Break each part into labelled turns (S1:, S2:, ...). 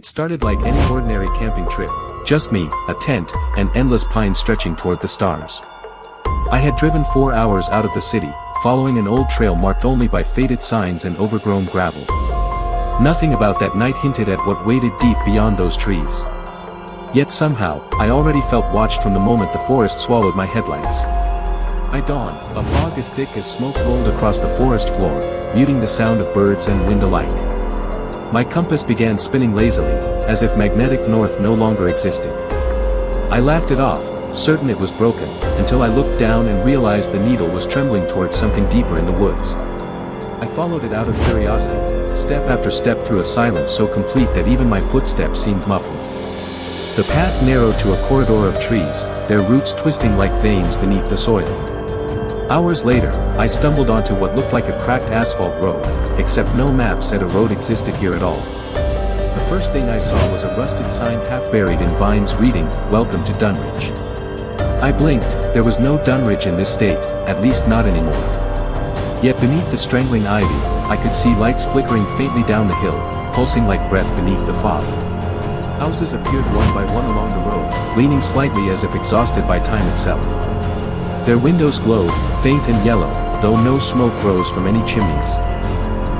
S1: It started like any ordinary camping trip, just me, a tent, and endless pines stretching toward the stars. I had driven 4 hours out of the city, following an old trail marked only by faded signs and overgrown gravel. Nothing about that night hinted at what waited deep beyond those trees. Yet somehow, I already felt watched from the moment the forest swallowed my headlights. By dawn, a fog as thick as smoke rolled across the forest floor, muting the sound of birds and wind alike. My compass began spinning lazily, as if magnetic north no longer existed. I laughed it off, certain it was broken, until I looked down and realized the needle was trembling towards something deeper in the woods. I followed it out of curiosity, step after step through a silence so complete that even my footsteps seemed muffled. The path narrowed to a corridor of trees, their roots twisting like veins beneath the soil. Hours later, I stumbled onto what looked like a cracked asphalt road, except no map said a road existed here at all. The first thing I saw was a rusted sign half buried in vines reading, "Welcome to Dunridge." I blinked, there was no Dunridge in this state, at least not anymore. Yet beneath the strangling ivy, I could see lights flickering faintly down the hill, pulsing like breath beneath the fog. Houses appeared one by one along the road, leaning slightly as if exhausted by time itself. Their windows glowed, faint and yellow, though no smoke rose from any chimneys.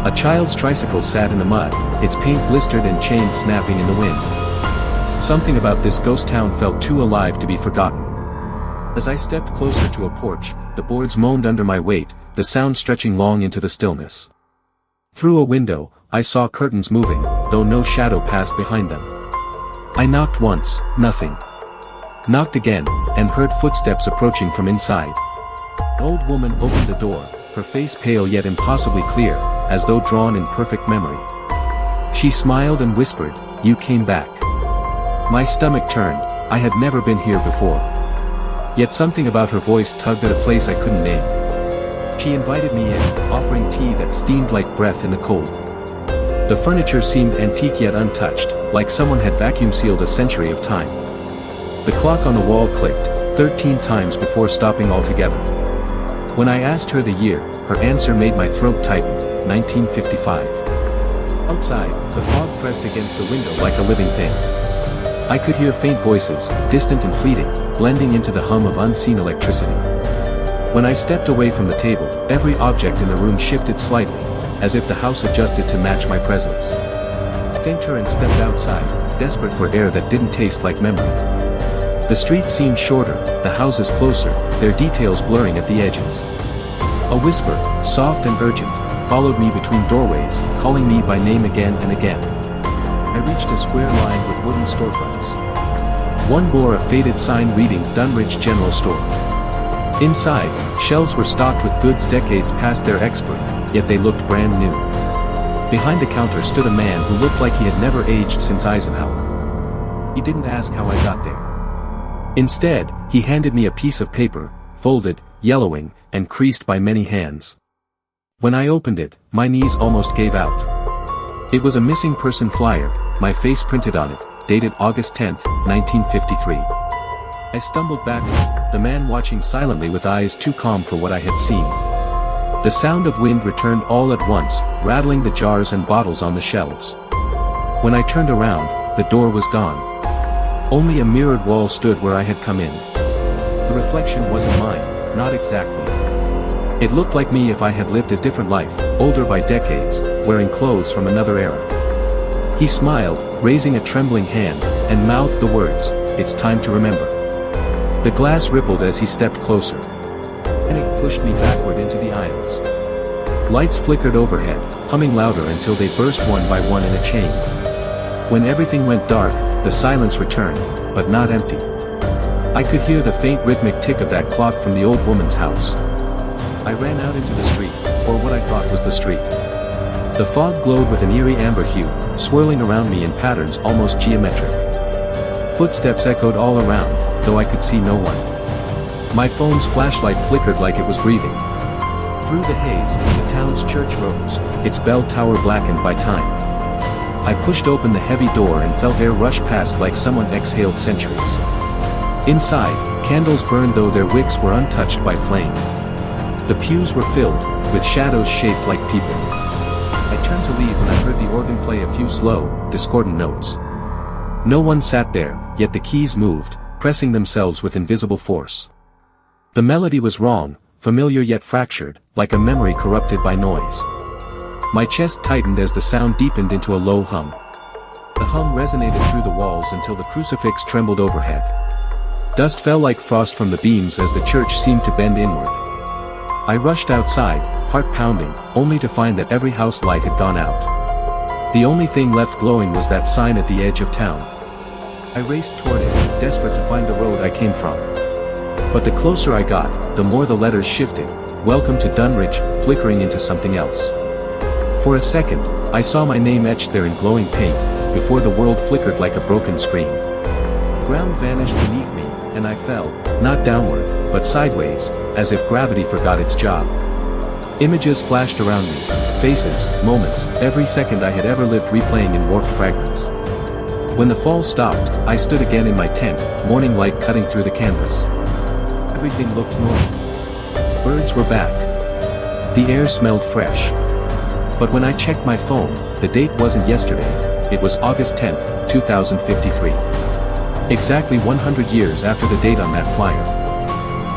S1: A child's tricycle sat in the mud, its paint blistered and chains snapping in the wind. Something about this ghost town felt too alive to be forgotten. As I stepped closer to a porch, the boards moaned under my weight, the sound stretching long into the stillness. Through a window, I saw curtains moving, though no shadow passed behind them. I knocked once, nothing. Knocked again, and heard footsteps approaching from inside. An old woman opened the door, her face pale yet impossibly clear, as though drawn in perfect memory. She smiled and whispered, "You came back." My stomach turned, I had never been here before. Yet something about her voice tugged at a place I couldn't name. She invited me in, offering tea that steamed like breath in the cold. The furniture seemed antique yet untouched, like someone had vacuum-sealed a century of time. The clock on the wall clicked, 13 times before stopping altogether. When I asked her the year, her answer made my throat tighten, 1955. Outside, the fog pressed against the window like a living thing. I could hear faint voices, distant and pleading, blending into the hum of unseen electricity. When I stepped away from the table, every object in the room shifted slightly, as if the house adjusted to match my presence. I thanked her and stepped outside, desperate for air that didn't taste like memory. The street seemed shorter, the houses closer, their details blurring at the edges. A whisper, soft and urgent, followed me between doorways, calling me by name again and again. I reached a square lined with wooden storefronts. One bore a faded sign reading Dunridge General Store. Inside, shelves were stocked with goods decades past their expiry, yet they looked brand new. Behind the counter stood a man who looked like he had never aged since Eisenhower. He didn't ask how I got there. Instead, he handed me a piece of paper, folded, yellowing, and creased by many hands. When I opened it, my knees almost gave out. It was a missing person flyer, my face printed on it, dated August 10, 1953. I stumbled backward, the man watching silently with eyes too calm for what I had seen. The sound of wind returned all at once, rattling the jars and bottles on the shelves. When I turned around, the door was gone. Only a mirrored wall stood where I had come in. The reflection wasn't mine, not exactly. It looked like me if I had lived a different life, older by decades, wearing clothes from another era. He smiled, raising a trembling hand, and mouthed the words, "It's time to remember." The glass rippled as he stepped closer. Panic pushed me backward into the aisles. Lights flickered overhead, humming louder until they burst one by one in a chain. When everything went dark, the silence returned, but not empty. I could hear the faint rhythmic tick of that clock from the old woman's house. I ran out into the street, or what I thought was the street. The fog glowed with an eerie amber hue, swirling around me in patterns almost geometric. Footsteps echoed all around, though I could see no one. My phone's flashlight flickered like it was breathing. Through the haze, the town's church rose, its bell tower blackened by time. I pushed open the heavy door and felt air rush past like someone exhaled centuries. Inside, candles burned though their wicks were untouched by flame. The pews were filled, with shadows shaped like people. I turned to leave when I heard the organ play a few slow, discordant notes. No one sat there, yet the keys moved, pressing themselves with invisible force. The melody was wrong, familiar yet fractured, like a memory corrupted by noise. My chest tightened as the sound deepened into a low hum. The hum resonated through the walls until the crucifix trembled overhead. Dust fell like frost from the beams as the church seemed to bend inward. I rushed outside, heart pounding, only to find that every house light had gone out. The only thing left glowing was that sign at the edge of town. I raced toward it, desperate to find the road I came from. But the closer I got, the more the letters shifted, "Welcome to Dunridge," flickering into something else. For a second, I saw my name etched there in glowing paint, before the world flickered like a broken screen. Ground vanished beneath me, and I fell, not downward, but sideways, as if gravity forgot its job. Images flashed around me, faces, moments, every second I had ever lived replaying in warped fragments. When the fall stopped, I stood again in my tent, morning light cutting through the canvas. Everything looked normal. Birds were back. The air smelled fresh. But when I checked my phone, the date wasn't yesterday, it was August 10th, 2053. Exactly 100 years after the date on that flyer.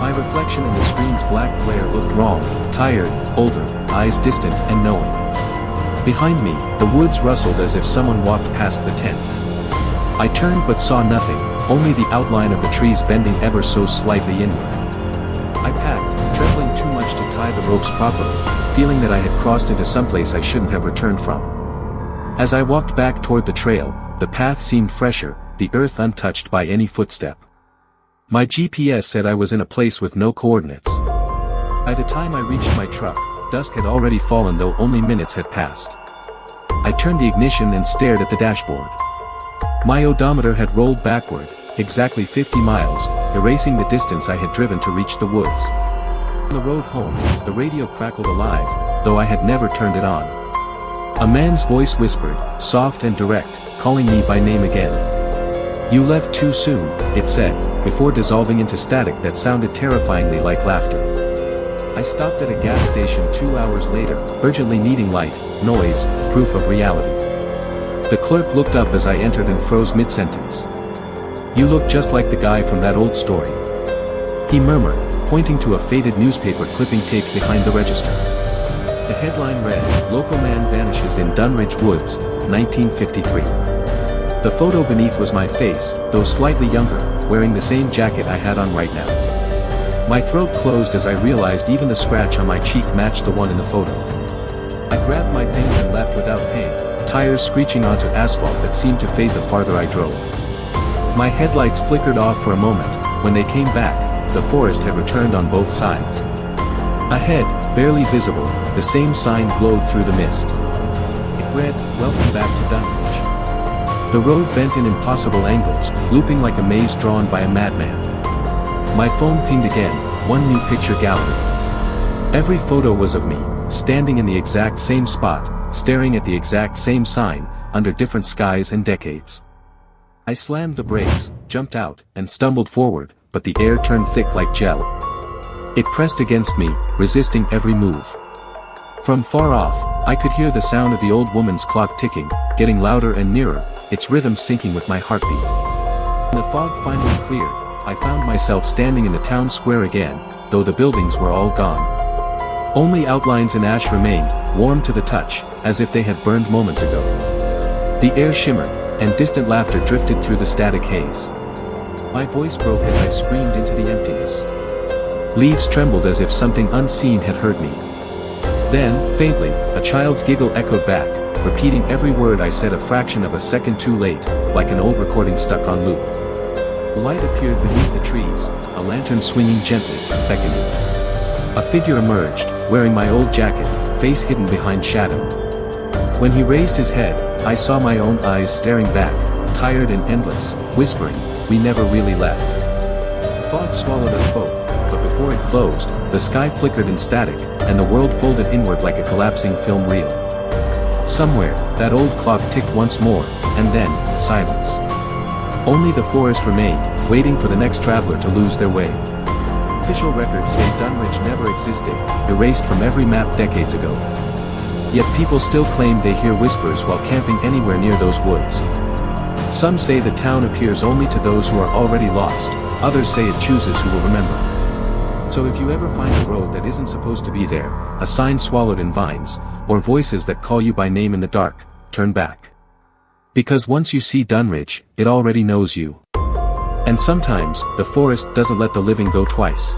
S1: My reflection in the screen's black glare looked wrong, tired, older, eyes distant and knowing. Behind me, the woods rustled as if someone walked past the tent. I turned but saw nothing, only the outline of the trees bending ever so slightly inward. I packed, trembling too much to tie the ropes properly, feeling that I had crossed into someplace I shouldn't have returned from. As I walked back toward the trail, the path seemed fresher, the earth untouched by any footstep. My GPS said I was in a place with no coordinates. By the time I reached my truck, dusk had already fallen though only minutes had passed. I turned the ignition and stared at the dashboard. My odometer had rolled backward, exactly 50 miles, erasing the distance I had driven to reach the woods. On the road home, the radio crackled alive, though I had never turned it on. A man's voice whispered, soft and direct, calling me by name again. "You left too soon," it said, before dissolving into static that sounded terrifyingly like laughter. I stopped at a gas station 2 hours later, urgently needing light, noise, proof of reality. The clerk looked up as I entered and froze mid-sentence. "You look just like the guy from that old story," he murmured, pointing to a faded newspaper clipping taped behind the register. The headline read, "Local man vanishes in Dunridge Woods, 1953. The photo beneath was my face, though slightly younger, wearing the same jacket I had on right now. My throat closed as I realized even the scratch on my cheek matched the one in the photo. I grabbed my things and left without paying, tires screeching onto asphalt that seemed to fade the farther I drove. My headlights flickered off for a moment. When they came back, the forest had returned on both sides. Ahead, barely visible, the same sign glowed through the mist. It read, "Welcome back to Dunridge." The road bent in impossible angles, looping like a maze drawn by a madman. My phone pinged again, one new picture gallery. Every photo was of me, standing in the exact same spot, staring at the exact same sign, under different skies and decades. I slammed the brakes, jumped out, and stumbled forward, but the air turned thick like gel. It pressed against me, resisting every move. From far off, I could hear the sound of the old woman's clock ticking, getting louder and nearer, its rhythm syncing with my heartbeat. When the fog finally cleared, I found myself standing in the town square again, though the buildings were all gone. Only outlines and ash remained, warm to the touch, as if they had burned moments ago. The air shimmered, and distant laughter drifted through the static haze. My voice broke as I screamed into the emptiness. Leaves trembled as if something unseen had heard me. Then, faintly, a child's giggle echoed back, repeating every word I said a fraction of a second too late, like an old recording stuck on loop. Light appeared beneath the trees, a lantern swinging gently, beckoning. A figure emerged, wearing my old jacket, face hidden behind shadow. When he raised his head, I saw my own eyes staring back, tired and endless, whispering, "We never really left." The fog swallowed us both, but before it closed, the sky flickered in static, and the world folded inward like a collapsing film reel. Somewhere, that old clock ticked once more, and then, silence. Only the forest remained, waiting for the next traveler to lose their way. Official records say Dunridge never existed, erased from every map decades ago. Yet people still claim they hear whispers while camping anywhere near those woods. Some say the town appears only to those who are already lost, others say it chooses who will remember. So if you ever find a road that isn't supposed to be there, a sign swallowed in vines, or voices that call you by name in the dark, turn back. Because once you see Dunwich, it already knows you. And sometimes, the forest doesn't let the living go twice.